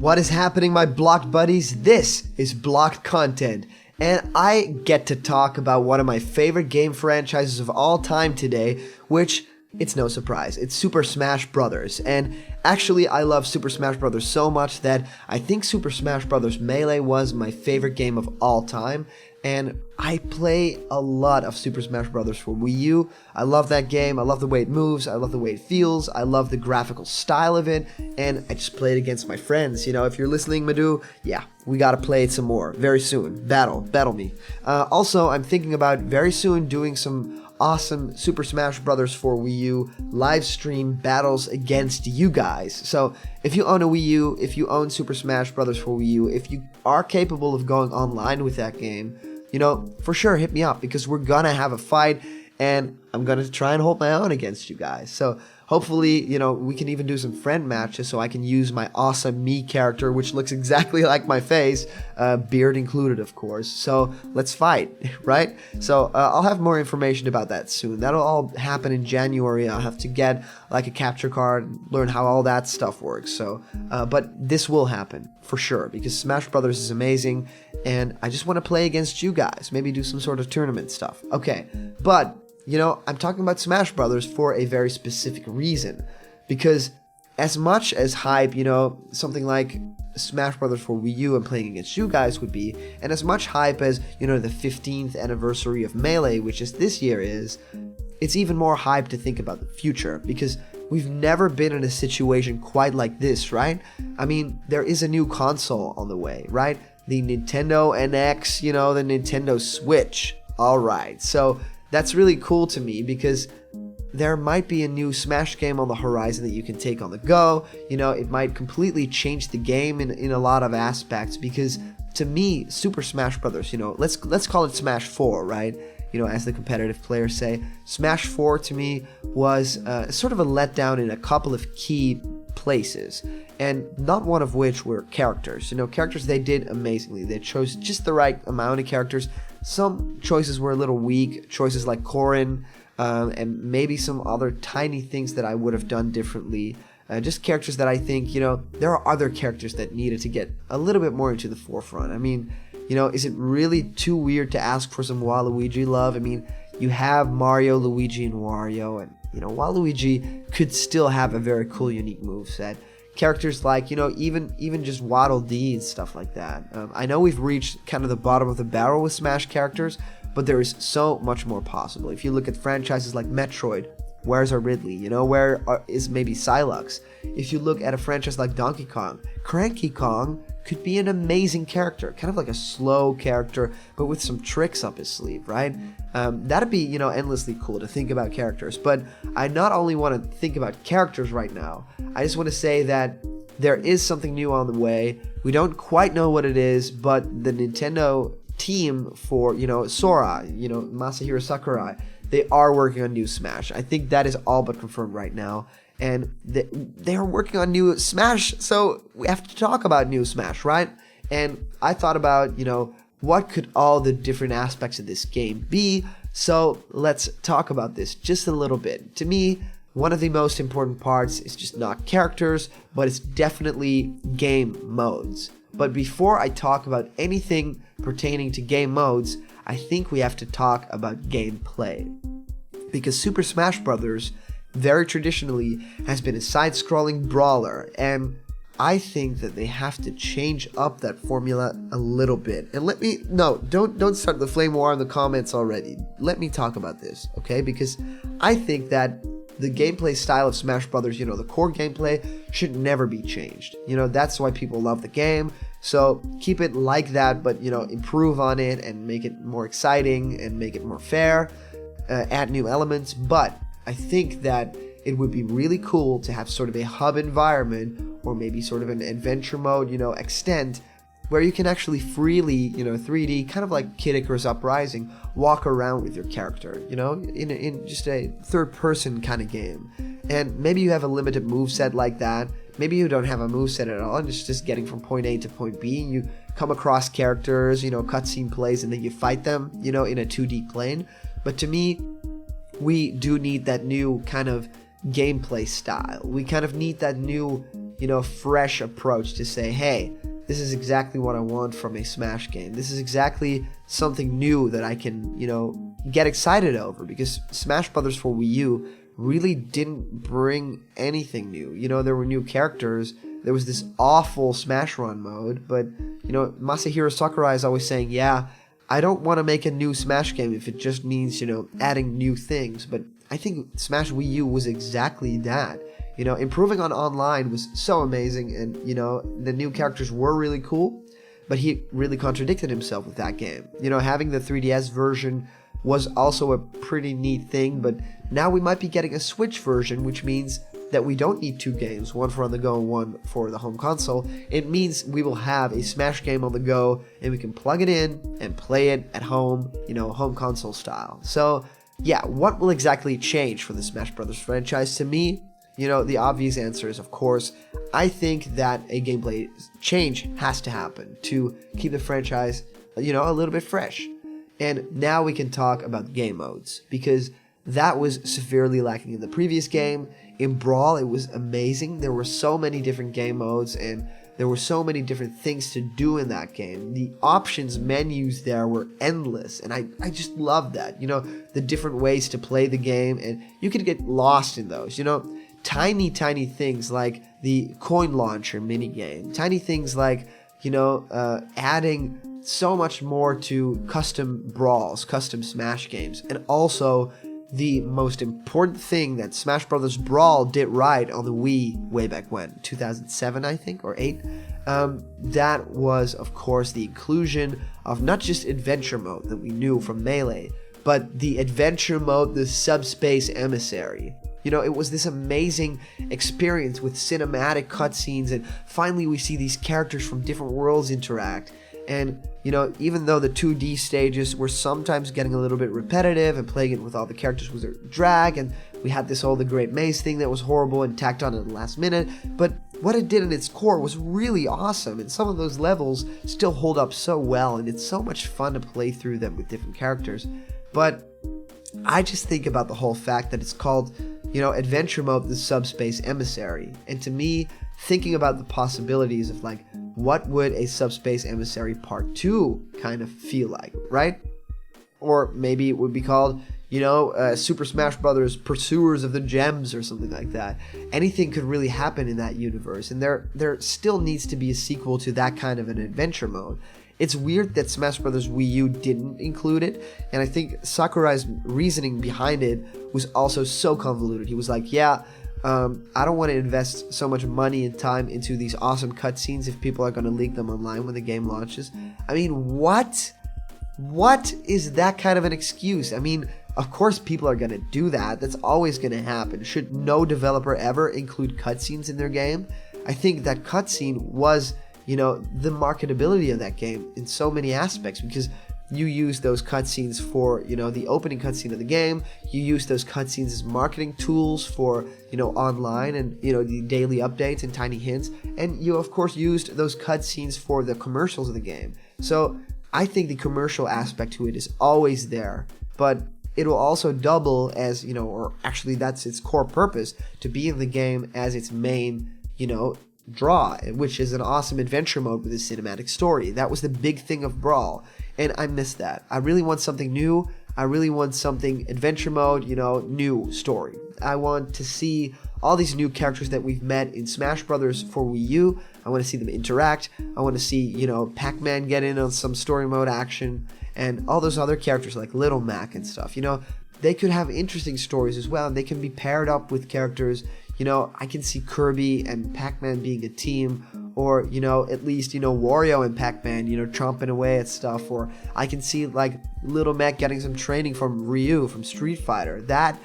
What is happening, my blocked buddies? This is Blocked Content, and I get to talk about one of my favorite game franchises of all time today, which, it's no surprise, it's Super Smash Bros. And actually, I love Super Smash Bros. So much that I think Super Smash Bros. Melee was my favorite game of all time, and I play a lot of Super Smash Bros. For Wii U. I love that game, I love the way it moves, I love the way it feels, I love the graphical style of it, and I just play it against my friends. You know, if you're listening, Madhu, yeah, we gotta play it some more, very soon. Battle me. Also, I'm thinking about very soon doing some awesome Super Smash Bros. For Wii U live stream battles against you guys. So if you own a Wii U, if you own Super Smash Bros. For Wii U, if you are capable of going online with that game, you know, for sure hit me up, because we're gonna have a fight and I'm gonna try and hold my own against you guys. So hopefully, you know, we can even do some friend matches so I can use my awesome me character, which looks exactly like my face, beard included, of course. So let's fight, right? So I'll have more information about that soon. That'll all happen in January. I'll have to get like a capture card, learn how all that stuff works. So, but this will happen for sure, because Smash Brothers is amazing, and I just want to play against you guys. Maybe do some sort of tournament stuff. Okay, but you know, I'm talking about Smash Brothers for a very specific reason, because as much as hype, you know, something like Smash Brothers for Wii U and playing against you guys would be, and as much hype as, you know, the 15th anniversary of Melee, which is this year, is, it's even more hype to think about the future, because we've never been in a situation quite like this, right? I mean, there is a new console on the way, right? The Nintendo NX, you know, the Nintendo Switch. Alright, so that's really cool to me, because there might be a new Smash game on the horizon that you can take on the go. You know, it might completely change the game in a lot of aspects, because to me, Super Smash Bros., you know, let's call it Smash 4, right? You know, as the competitive players say, Smash 4 to me was sort of a letdown in a couple of key places, and not one of which were characters. You know, characters, they did amazingly. They chose just the right amount of characters. Some choices were a little weak, choices like Corrin, and maybe some other tiny things that I would have done differently. Just characters that I think, you know, there are other characters that needed to get a little bit more into the forefront. I mean, you know, is it really too weird to ask for some Waluigi love? I mean, you have Mario, Luigi, and Wario, and, you know, Waluigi could still have a very cool, unique moveset. Characters like, you know, even just Waddle Dee and stuff like that. I know we've reached kind of the bottom of the barrel with Smash characters, but there is so much more possible. If you look at franchises like Metroid, where's our Ridley? You know, is maybe Psylocke? If you look at a franchise like Donkey Kong, Cranky Kong could be an amazing character, kind of like a slow character, but with some tricks up his sleeve, right? That'd be, you know, endlessly cool to think about characters. But I not only want to think about characters right now, I just want to say that there is something new on the way. We don't quite know what it is, but the Nintendo team for, you know, Sora, you know, Masahiro Sakurai, they are working on new Smash. I think that is all but confirmed right now. And they are working on new Smash, so we have to talk about new Smash, right? And I thought about, you know, what could all the different aspects of this game be? So let's talk about this just a little bit. To me, one of the most important parts is just not characters, but it's definitely game modes. But before I talk about anything pertaining to game modes, I think we have to talk about gameplay. Because Super Smash Bros. Very traditionally has been a side-scrolling brawler, and I think that they have to change up that formula a little bit. And don't start the flame war in the comments already. Let me talk about this, okay? Because I think that the gameplay style of Smash Brothers, you know, the core gameplay, should never be changed. You know, that's why people love the game. So keep it like that, but, you know, improve on it and make it more exciting and make it more fair. Add new elements, but I think that it would be really cool to have sort of a hub environment, or maybe sort of an adventure mode, you know, extent, where you can actually freely, you know, 3D, kind of like Kid Icarus Uprising, walk around with your character, you know, in just a third-person kind of game. And maybe you have a limited moveset like that. Maybe you don't have a moveset at all, and it's just getting from point A to point B, and you come across characters, you know, cutscene plays, and then you fight them, you know, in a 2D plane. But to me, we do need that new kind of gameplay style. We kind of need that new, fresh approach to say, hey, this is exactly what I want from a Smash game. This is exactly something new that I can, get excited over, because Smash Brothers for Wii U really didn't bring anything new. There were new characters. There was this awful Smash Run mode, but, Masahiro Sakurai is always saying, yeah, I don't want to make a new Smash game if it just means, adding new things. But I think Smash Wii U was exactly that. Improving on online was so amazing, and, the new characters were really cool, but he really contradicted himself with that game. Having the 3DS version was also a pretty neat thing, but now we might be getting a Switch version, which means that we don't need two games, one for on the go and one for the home console. It means we will have a Smash game on the go, and we can plug it in and play it at home, home console style. So, yeah, what will exactly change for the Smash Brothers franchise? To me, the obvious answer is, of course, I think that a gameplay change has to happen to keep the franchise, a little bit fresh. And now we can talk about game modes, because that was severely lacking in the previous game. In Brawl, it was amazing. There were so many different game modes, and there were so many different things to do in that game. The options menus there were endless, and I just loved that. The different ways to play the game, and you could get lost in those. Tiny things like the coin launcher minigame. Tiny things like, adding so much more to custom brawls, custom Smash games. And also, the most important thing that Smash Bros. Brawl did right on the Wii way back when, 2007, I think, or 8, that was, of course, the inclusion of not just adventure mode that we knew from Melee, but the adventure mode, the Subspace Emissary. It was this amazing experience with cinematic cutscenes, and finally we see these characters from different worlds interact. And, even though the 2D stages were sometimes getting a little bit repetitive and playing it with all the characters was a drag, and we had this whole The Great Maze thing that was horrible and tacked on at the last minute, but what it did in its core was really awesome, and some of those levels still hold up so well, and it's so much fun to play through them with different characters. But I just think about the whole fact that it's called, adventure mode, the Subspace Emissary, and to me, thinking about the possibilities of, like, what would a Subspace Emissary Part 2 kind of feel like, right? Or maybe it would be called, Super Smash Bros. Pursuers of the Gems or something like that. Anything could really happen in that universe, and there still needs to be a sequel to that kind of an adventure mode. It's weird that Smash Bros. Wii U didn't include it, and I think Sakurai's reasoning behind it was also so convoluted. He was like, yeah, I don't want to invest so much money and time into these awesome cutscenes if people are going to leak them online when the game launches. I mean, what? What is that kind of an excuse? I mean, of course people are going to do that. That's always going to happen. Should no developer ever include cutscenes in their game? I think that cutscene was, the marketability of that game in so many aspects, because you use those cutscenes for, the opening cutscene of the game. You use those cutscenes as marketing tools for, online and, the daily updates and tiny hints. And you, of course, used those cutscenes for the commercials of the game. So I think the commercial aspect to it is always there, but it will also double as, or actually that's its core purpose, to be in the game as its main, draw, which is an awesome adventure mode with a cinematic story. That was the big thing of Brawl, and I miss that. I really want something new. I really want something adventure mode, new story. I want to see all these new characters that we've met in Smash Brothers for Wii U. I want to see them interact. I want to see, Pac-Man get in on some story mode action, and all those other characters like Little Mac and stuff. They could have interesting stories as well, and they can be paired up with characters. I can see Kirby and Pac-Man being a team, or, at least, Wario and Pac-Man, chomping away at stuff, or I can see, like, Little Mac getting some training from Ryu, from Street Fighter. That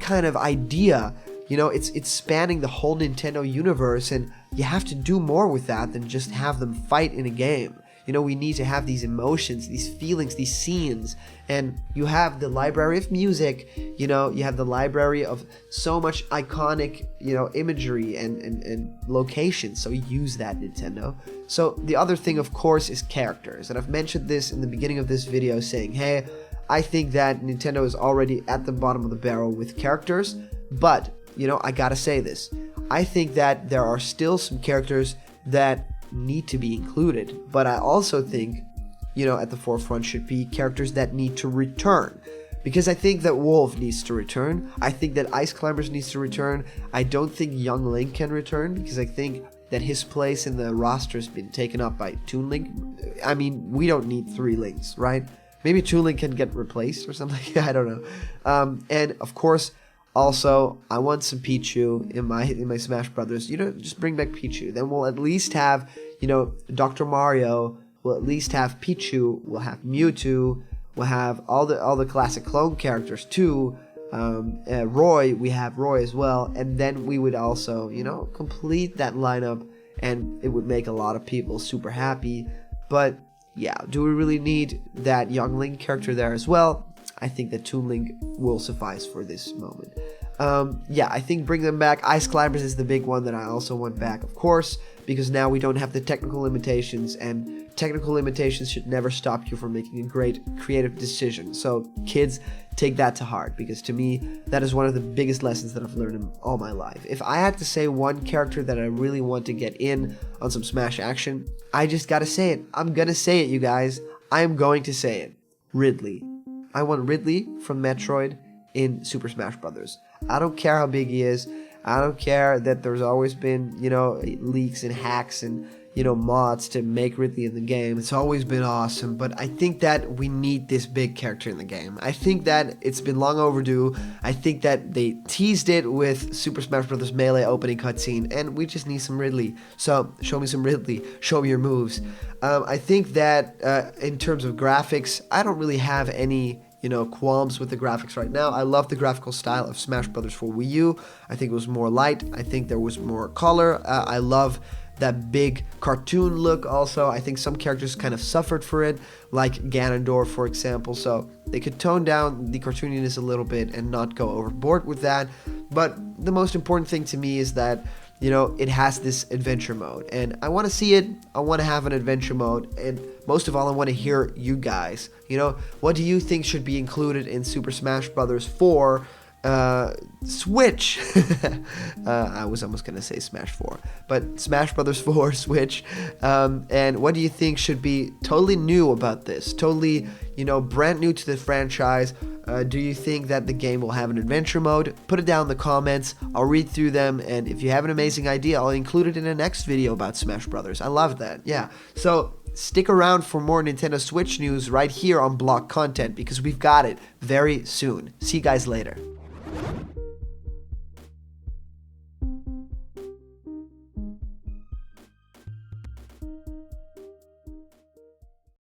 kind of idea, it's spanning the whole Nintendo universe, and you have to do more with that than just have them fight in a game. We need to have these emotions, these feelings, these scenes, and you have the library of music, you have the library of so much iconic, imagery and locations, so use that, Nintendo. So the other thing, of course, is characters, and I've mentioned this in the beginning of this video saying, hey, I think that Nintendo is already at the bottom of the barrel with characters, but, I gotta say this. I think that there are still some characters that need to be included, but I also think, at the forefront should be characters that need to return. Because I think that Wolf needs to return. I think that Ice Climbers needs to return. I don't think Young Link can return, because I think that his place in the roster has been taken up by Toon Link. I mean, we don't need 3 Links, right? Maybe Toon Link can get replaced or something. I don't know. And of course, also, I want some Pichu in my Smash Brothers. Just bring back Pichu. Then we'll at least have, Dr. Mario. We'll at least have Pichu. We'll have Mewtwo. We'll have all the classic clone characters too. Roy, we have Roy as well. And then we would also, complete that lineup, and it would make a lot of people super happy. But yeah, do we really need that Young Link character there as well? I think that Toon Link will suffice for this moment. I think bring them back. Ice Climbers is the big one that I also want back, of course, because now we don't have the technical limitations, and technical limitations should never stop you from making a great creative decision. So kids, take that to heart, because to me, that is one of the biggest lessons that I've learned in all my life. If I had to say one character that I really want to get in on some Smash action, I just gotta say it. I'm gonna say it, you guys. I'm going to say it. Ridley. I want Ridley from Metroid in Super Smash Brothers. I don't care how big he is. I don't care that there's always been, leaks and hacks and, mods to make Ridley in the game. It's always been awesome, but I think that we need this big character in the game. I think that it's been long overdue. I think that they teased it with Super Smash Bros. Melee opening cutscene, and we just need some Ridley. So, show me some Ridley. Show me your moves. I think that in terms of graphics, I don't really have any qualms with the graphics right now. I love the graphical style of Smash Brothers for Wii U. I think it was more light. I think there was more color. I love that big cartoon look also. I think some characters kind of suffered for it, like Ganondorf, for example. So they could tone down the cartooniness a little bit and not go overboard with that. But the most important thing to me is that it has this adventure mode, and I want to see it. I want to have an adventure mode, and most of all, I want to hear you guys. What do you think should be included in Super Smash Bros. For Switch? I was almost going to say Smash 4, but Smash Bros. 4 Switch. And what do you think should be totally new about this? Totally, brand new to the franchise. Do you think that the game will have an adventure mode? Put it down in the comments. I'll read through them, and if you have an amazing idea, I'll include it in the next video about Smash Brothers. I love that. Yeah. So stick around for more Nintendo Switch news right here on Block Content, because we've got it very soon. See you guys later.